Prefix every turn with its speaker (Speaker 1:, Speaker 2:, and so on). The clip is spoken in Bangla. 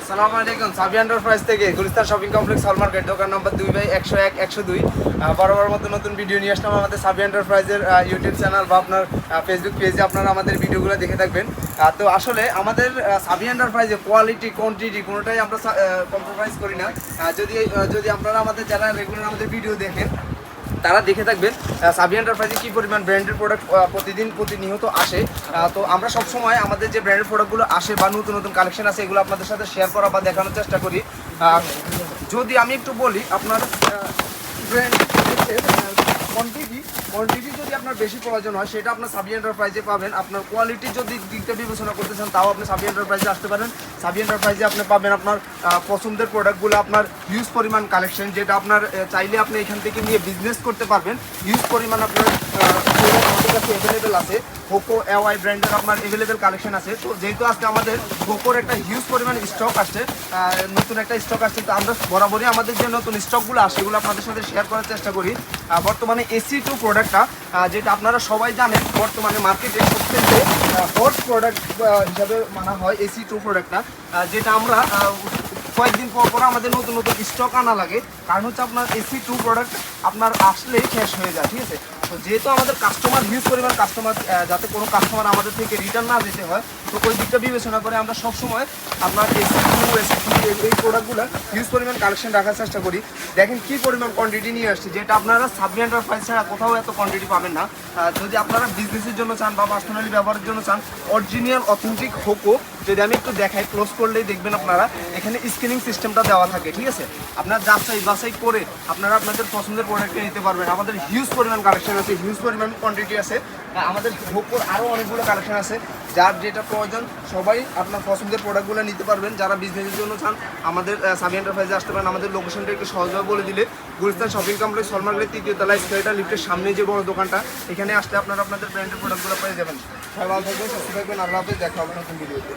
Speaker 1: আসসালামু আলাইকুম। সাবি এন্টারপ্রাইজ থেকে গুলিস্তান শপিং কমপ্লেক্স হল মার্কেট, দোকান নম্বর 2/101-102। বরাবর মতো নতুন ভিডিও নিয়ে আসলাম আমাদের সাবি এন্টারপ্রাইজের ইউটিউব চ্যানেল বা আপনার ফেসবুক পেজে আপনারা আমাদের ভিডিওগুলো দেখে থাকবেন। তো আসলে আমাদের সাবি এন্টারপ্রাইজে কোয়ালিটি কোয়ান্টিটি কোনোটাই আমরা কম্প্রোমাইজ করি না। যদি আপনারা আমাদের যারা রেগুলার আমাদের ভিডিও দেখেন তারা দেখে থাকবেন সাবি এন্টারপ্রাইজে কী পরিমাণ ব্র্যান্ডের প্রোডাক্ট প্রতিনিয়ত আসে। তো আমরা সবসময় আমাদের যে ব্র্যান্ডের প্রোডাক্টগুলো আসে বা নতুন নতুন কালেকশন আছে এগুলো আপনাদের সাথে শেয়ার করা বা দেখানোর চেষ্টা করি। যদি আমি একটু বলি, আপনার কোয়ান্টিটি যদি আপনার বেশি প্রয়োজন হয় সেটা আপনার সাবি এন্টারপ্রাইজে পাবেন। আপনার কোয়ালিটি যদি দিকটা বিবেচনা করতে চান তাও আপনি সাবি এন্টারপ্রাইজে আসতে পারেন। সাবি এন্টারপ্রাইজে আপনি পাবেন আপনার পছন্দের প্রোডাক্টগুলো, আপনার হিউজ পরিমাণ কালেকশন, যেটা আপনার চাইলে আপনি এখান থেকে নিয়ে বিজনেস করতে পারবেন। হিউজ পরিমাণ আপনার আমাদের কাছে অ্যাভেলেবেল আছে। হোকো এওয়াই ব্র্যান্ডের আপনার অ্যাভেলেবেল কালেকশন আছে। তো যেহেতু আজকে আমাদের হোকোর একটা হিউজ পরিমাণ স্টক আসছে, নতুন একটা স্টক আসছে, তো আমরা বরাবরই আমাদের যে নতুন স্টকগুলো আসে এগুলো আপনাদের সাথে শেয়ার করার চেষ্টা করি। বর্তমানে AC2 প্রোডাক্টটা, যেটা আপনারা সবাই জানেন বর্তমানে মার্কেটে সবচেয়ে হট প্রোডাক্ট হিসাবে মানা হয় AC2 প্রোডাক্টটা, যেটা আমরা কয়েকদিন পর আমাদের নতুন নতুন স্টক আনা লাগে। কারণ হচ্ছে আপনার AC2 প্রোডাক্ট আপনার আসলেই শেষ হয়ে যায়, ঠিক আছে। তো যেহেতু আমাদের কাস্টমার হিউজ পরিমাণ কাস্টমার, যাতে কোনো কাস্টমার আমাদের থেকে রিটার্ন না যেতে হয়, তো ওই দিকটা বিবেচনা করে আমরা সবসময় আপনার এই প্রোডাক্টগুলো হিউজ পরিমাণ কালেকশন রাখার চেষ্টা করি। দেখেন কী পরিমাণ কোয়ান্টিটি নিয়ে আসছি, যেটা আপনারা সাবি এন্টারপ্রাইজ ছাড়া কোথাও এত কোয়ান্টিটি পাবেন না। যদি আপনারা বিজনেসের জন্য চান বা পার্সোনালি ব্যবহারের জন্য চান, অরিজিনাল অথেন্টিক হোকো যদি আমি একটু দেখাই, ক্লোজ করলেই দেখবেন আপনারা এখানে স্ক্যানিং সিস্টেমটা দেওয়া থাকে, ঠিক আছে। আপনার যাচাই বাছাই করে আপনারা আপনাদের পছন্দের প্রোডাক্টটা নিতে পারবেন। আমাদের হিউজ পরিমাণ কালেকশন আছে, হিউজ পরিমাণ কোয়ান্টিটি আছে। আমাদের হোকোর আরও অনেকগুলো কালেকশন আছে, যার যেটা প্রয়োজন সবাই আপনার পছন্দের প্রোডাক্টগুলো নিতে পারবেন। যারা বিজনেসের জন্য চান আমাদের সাবি এন্টারপ্রাইজে আসতে পারেন। আমাদের লোকেশনটা একটু সহজভাবে বলে দিলে, গুলিস্তান শপিং কমপ্লেক্স হল মার্কেটের 3য় তলায় স্কয়ারটা লিফটের সামনে যে বড় দোকানটা, এখানে আসলে আপনারা আপনাদের ব্র্যান্ডের প্রোডাক্টগুলো পেয়ে যাবেন। সবাই ভালো থাকবেন, সুস্থ থাকবেন। আল্লাহ হাফেজ, দেখা হবে নতুন ভিডিওতে।